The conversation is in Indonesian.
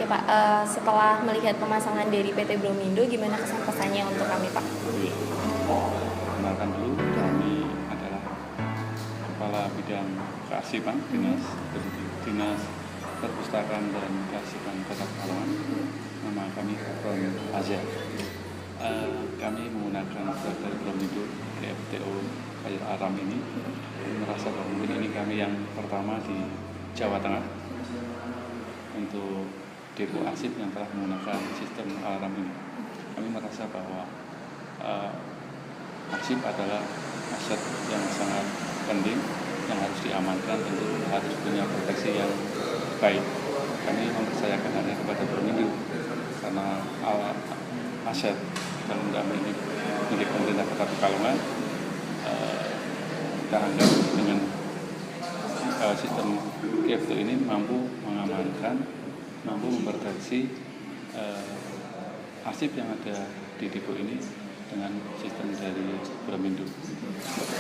Oke Pak, setelah melihat pemasangan dari PT Bromindo, gimana kesan-pesannya untuk kami Pak? Kenalkan dulu, kami adalah Kepala Bidang Kearsipan Dinas Perpustakaan dan Kearsipan Kota Pekalongan. Nama kami Ron Azhar. Kami menggunakan produk dari Bromindo DFTO Kayu Aram ini. Kami merasa bahwa mungkin ini kami yang pertama di Jawa Tengah untuk depo arsip yang telah menggunakan sistem alarm ini. Kami merasa bahwa arsip adalah aset yang sangat penting yang harus diamankan, tentu harus punya proteksi yang baik. Kami mempercayakan hanya kepada Bromindo karena aset dalam ini milik pemerintah Kota Pekalongan. Kita anggap dengan sistem KFTO ini mampu mengamankan, mampu memproteksi arsip yang ada di depo ini dengan sistem dari Bromindo.